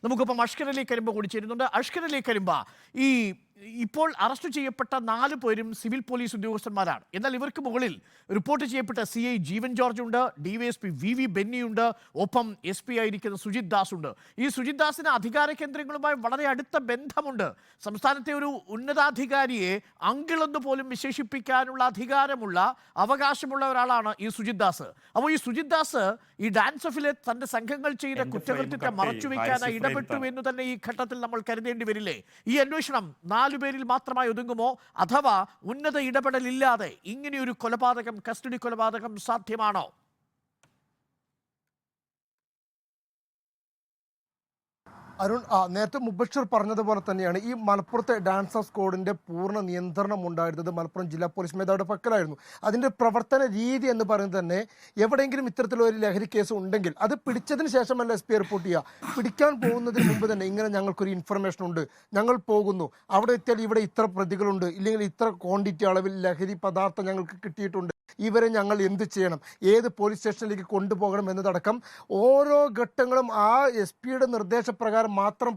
നമുക്കിപ്പം അഷ്കർ അലി കരിമ്പ കൂടി ചേരുന്നുണ്ട്. അഷ്കർ അലി കരിമ്പ, ഇപ്പോൾ അറസ്റ്റ് ചെയ്യപ്പെട്ട 4 പേരും സിവിൽ പോലീസ് ഉദ്യോഗസ്ഥന്മാരാണ്. എന്നാൽ ഇവർക്ക് മുകളിൽ റിപ്പോർട്ട് ചെയ്യപ്പെട്ട CI ജീവൻ ജോർജ് ഉണ്ട്, DYSP VV ബെന്നിയുണ്ട്, ഒപ്പം SP ആയിരിക്കുന്ന സുജിത് ദാസ് ഉണ്ട്. ഈ സുജിത് ദാസിന് അധികാര കേന്ദ്രങ്ങളുമായി വളരെ അടുത്ത ബന്ധമുണ്ട്. സംസ്ഥാനത്തെ ഒരു ഉന്നതാധികാരിയെ അങ്കിൾ എന്ന് പോലും വിശേഷിപ്പിക്കാനുള്ള അധികാരമുള്ള അവകാശമുള്ള ഒരാളാണ് ഈ സുജിത് ദാസ്. അപ്പോൾ ഈ സുജിത് ദാസ് ഈ ഡാൻസ് ഓഫിലെ തന്റെ സംഘങ്ങൾ ചെയ്ത കുറ്റകൃത്യത്തെ മറച്ചുവെക്കാനായി ഇടപെട്ടു എന്ന് തന്നെ ഈ ഘട്ടത്തിൽ നമ്മൾ കരുതേണ്ടി വരില്ലേ? ഈ അന്വേഷണം 4 പേരിൽ മാത്രമായി ഒതുങ്ങുമോ, അഥവാ ഉന്നത ഇടപെടലില്ലാതെ ഇങ്ങനെയൊരു കൊലപാതകം, കസ്റ്റഡി കൊലപാതകം സാധ്യമാണോ? അരുൺ, നേരത്തെ മുബഷിർ പറഞ്ഞതുപോലെ തന്നെയാണ് ഈ മലപ്പുറത്തെ ഡാൻസ് ഓഫ് സ്ക്വാഡിന്റെ പൂർണ്ണ നിയന്ത്രണം ഉണ്ടായിരുന്നത് മലപ്പുറം ജില്ലാ പോലീസ് മേധാവിയുടെ പക്കലായിരുന്നു. അതിന്റെ പ്രവർത്തന രീതി എന്ന് പറയുന്നത് തന്നെ എവിടെയെങ്കിലും ഇത്തരത്തിലൊരു ലഹരി കേസ് ഉണ്ടെങ്കിൽ അത് പിടിച്ചതിന് ശേഷമല്ല SP റിപ്പോർട്ട് ചെയ്യുക. പിടിക്കാൻ പോകുന്നതിന് മുമ്പ് തന്നെ ഇങ്ങനെ ഞങ്ങൾക്കൊരു ഇൻഫർമേഷൻ ഉണ്ട്, ഞങ്ങൾ പോകുന്നു, അവിടെ എത്തിയാൽ ഇവിടെ ഇത്ര പ്രതികളുണ്ട്, ഇല്ലെങ്കിൽ ഇത്ര ക്വാണ്ടിറ്റി അളവിൽ ലഹരി പദാർത്ഥം ഞങ്ങൾക്ക് കിട്ടിയിട്ടുണ്ട്, ഇവരെ ഞങ്ങൾ എന്ത് ചെയ്യണം, ഏത് പോലീസ് സ്റ്റേഷനിലേക്ക് കൊണ്ടുപോകണം എന്നതടക്കം ഓരോ ഘട്ടങ്ങളും ആ SP നിർദ്ദേശപ്രകാരം മാത്രം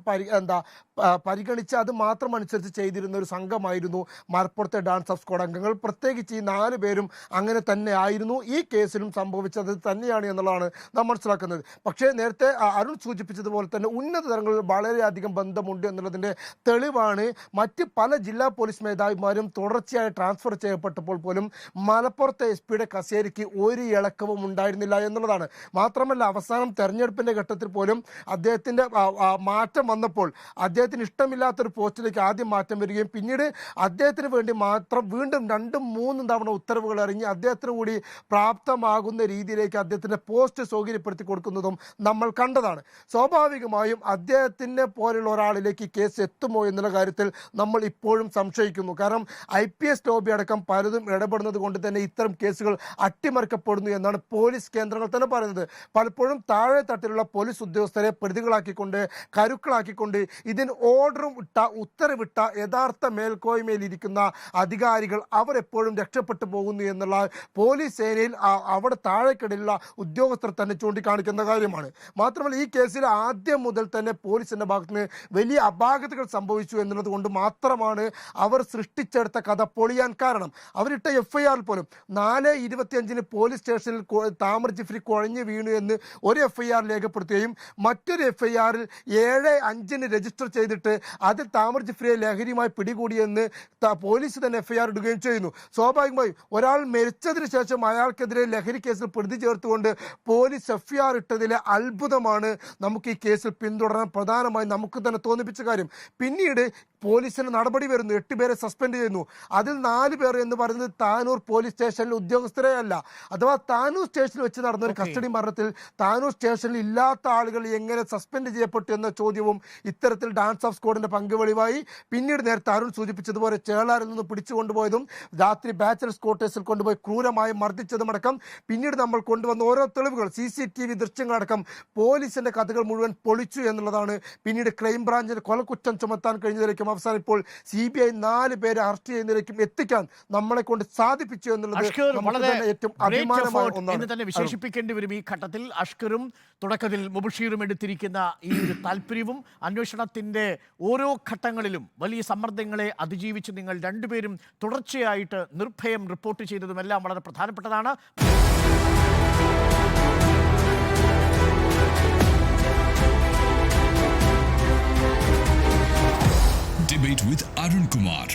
പരിഗണിച്ച് അത് മാത്രം അനുസരിച്ച് ചെയ്തിരുന്ന ഒരു സംഘമായിരുന്നു മലപ്പുറത്തെ ഡാൻസ് ഓഫ് സ്ക്വാഡ് അംഗങ്ങൾ. പ്രത്യേകിച്ച് ഈ 4 പേരും അങ്ങനെ തന്നെ ആയിരുന്നു. ഈ കേസിലും സംഭവിച്ചത് തന്നെയാണ് എന്നുള്ളതാണ് നാം മനസ്സിലാക്കുന്നത്. പക്ഷേ നേരത്തെ അരുൺ സൂചിപ്പിച്ചതുപോലെ തന്നെ ഉന്നത തലങ്ങളിൽ വളരെയധികം ബന്ധമുണ്ട് എന്നുള്ളതിൻ്റെ തെളിവാണ് മറ്റ് പല ജില്ലാ പോലീസ് മേധാവിമാരും തുടർച്ചയായി ട്രാൻസ്ഫർ ചെയ്യപ്പെട്ടപ്പോൾ പോലും മലപ്പുറത്തെ SP കസേരയ്ക്ക് ഒരു ഇളക്കവും ഉണ്ടായിരുന്നില്ല എന്നുള്ളതാണ്. മാത്രമല്ല അവസാനം തെരഞ്ഞെടുപ്പിന്റെ ഘട്ടത്തിൽ പോലും അദ്ദേഹത്തിന്റെ മാറ്റം വന്നപ്പോൾ അദ്ദേഹത്തിന് ഇഷ്ടമില്ലാത്തൊരു പോസ്റ്റിലേക്ക് ആദ്യം മാറ്റം വരികയും പിന്നീട് അദ്ദേഹത്തിന് വേണ്ടി മാത്രം വീണ്ടും 2-3 തവണ ഉത്തരവുകൾ ഇറങ്ങി അദ്ദേഹത്തിന് കൂടി പ്രാപ്തമാകുന്ന രീതിയിലേക്ക് അദ്ദേഹത്തിന്റെ പോസ്റ്റ് സൗകര്യപ്പെടുത്തി കൊടുക്കുന്നതും നമ്മൾ കണ്ടതാണ്. സ്വാഭാവികമായും അദ്ദേഹത്തിനെ പോലുള്ള ഒരാളിലേക്ക് കേസ് എത്തുമോ എന്നുള്ള കാര്യത്തിൽ നമ്മൾ ഇപ്പോഴും സംശയിക്കുന്നു. കാരണം IPS ലോബി അടക്കം പലതും ഇടപെടുന്നത് കൊണ്ട് തന്നെ ഇത്തരം കേസുകൾ അട്ടിമറിക്കപ്പെടുന്നു എന്നാണ് പോലീസ് കേന്ദ്രങ്ങൾ തന്നെ പറയുന്നത്. പലപ്പോഴും താഴെ തട്ടിലുള്ള പോലീസ് ഉദ്യോഗസ്ഥരെ പ്രതികളാക്കിക്കൊണ്ട് കരുക്കളാക്കിക്കൊണ്ട് ഇതിന് ഓർഡറും ഉത്തരവിട്ട യഥാർത്ഥ മേൽക്കോയ്മയിലിരിക്കുന്ന അധികാരികൾ അവർ എപ്പോഴും രക്ഷപ്പെട്ടു പോകുന്നു എന്നുള്ള പോലീസ് സേനയിൽ അവിടെ താഴെക്കിടയിലുള്ള ഉദ്യോഗസ്ഥർ തന്നെ ചൂണ്ടിക്കാണിക്കുന്ന കാര്യമാണ്. മാത്രമല്ല ഈ കേസിൽ ആദ്യം മുതൽ തന്നെ പോലീസിന്റെ ഭാഗത്തുനിന്ന് വലിയ അപാകതകൾ സംഭവിച്ചു എന്നുള്ളത് കൊണ്ട് മാത്രമാണ് അവർ സൃഷ്ടിച്ചെടുത്ത കഥ പൊളിയാൻ കാരണം. അവരിട്ട FIR പോലും 4/25 പോലീസ് സ്റ്റേഷനിൽ താമർ ജിഫ്രി കുഴഞ്ഞു വീണു എന്ന് ഒരു FIR രേഖപ്പെടുത്തുകയും മറ്റൊരു FIR 7/5 രജിസ്റ്റർ ചെയ്തിട്ട് അതിൽ താമർ ജിഫ്രിയെ ലഹരിയുമായി പിടികൂടിയെന്ന് പോലീസ് തന്നെ FIR ഇടുകയും ചെയ്യുന്നു. സ്വാഭാവികമായും ഒരാൾ മരിച്ചതിന് ശേഷം അയാൾക്കെതിരെ ലഹരി കേസിൽ പ്രതി ചേർത്തുകൊണ്ട് പോലീസ് FIR ഇട്ടതിലെ അത്ഭുതമാണ് നമുക്ക് ഈ കേസിൽ പിന്തുടരാൻ പ്രധാനമായി നമുക്ക് തന്നെ തോന്നിപ്പിച്ച കാര്യം. പിന്നീട് പോലീസിന് നടപടി വരുന്നു, 8 പേരെ സസ്പെൻഡ് ചെയ്യുന്നു. അതിൽ 4 പേർ എന്ന് പറയുന്നത് താനൂർ പോലീസ് സ്റ്റേഷനിൽ ഉദ്യോഗസ്ഥരെ അല്ല. അഥവാ താനൂർ സ്റ്റേഷനിൽ വെച്ച് നടന്ന ഒരു കസ്റ്റഡി മരണത്തിൽ താനൂർ സ്റ്റേഷനിൽ ഇല്ലാത്ത ആളുകൾ എങ്ങനെ സസ്പെൻഡ് ചെയ്യപ്പെട്ടു എന്ന ചോദ്യവും ഇത്തരത്തിൽ ഡാൻസ് ഓഫ് സ്ക്വാഡിന്റെ പങ്ക് വെളിവായി. പിന്നീട് നേരത്തെ അരുൺ സൂചിപ്പിച്ചതുപോലെ ചേളാരിൽ നിന്ന് പിടിച്ചു കൊണ്ടുപോയതും രാത്രി ബാച്ചലേഴ്സ് ക്വാർട്ടേഴ്സിൽ കൊണ്ടുപോയി ക്രൂരമായി മർദ്ദിച്ചതുമടക്കം പിന്നീട് നമ്മൾ കൊണ്ടുവന്ന ഓരോ തെളിവുകൾ, CCTV ദൃശ്യങ്ങളടക്കം പോലീസിന്റെ കഥകൾ മുഴുവൻ പൊളിച്ചു എന്നുള്ളതാണ് പിന്നീട് ക്രൈംബ്രാഞ്ചിന് കൊലക്കുറ്റം ചുമത്താൻ കഴിഞ്ഞതിലേക്കും അവസാനം ഇപ്പോൾ CBI 4 പേരെ അറസ്റ്റ് ചെയ്യുന്നതിലേക്കും എത്തിക്കാൻ നമ്മളെ കൊണ്ട് സാധിപ്പിച്ചു എന്നുള്ളത് ഏറ്റവും അഭിമാനമായ ഒന്നാണ് തന്നെ വിശേഷിപ്പിക്കേണ്ടി വരും. ഈ ഘട്ടത്തിൽ അഷ്കറും തുടക്കത്തിൽ മുബഷീറും എടുത്തിരിക്കുന്ന ഈ ഒരു താല്പര്യവും അന്വേഷണത്തിന്റെ ഓരോ ഘട്ടങ്ങളിലും വലിയ സമ്മർദ്ദങ്ങളെ അതിജീവിച്ച് നിങ്ങൾ 2 പേരും തുടർച്ചയായിട്ട് നിർഭയം റിപ്പോർട്ട് ചെയ്തതുമെല്ലാം വളരെ പ്രധാനപ്പെട്ടതാണ്. Debate with Arun Kumar.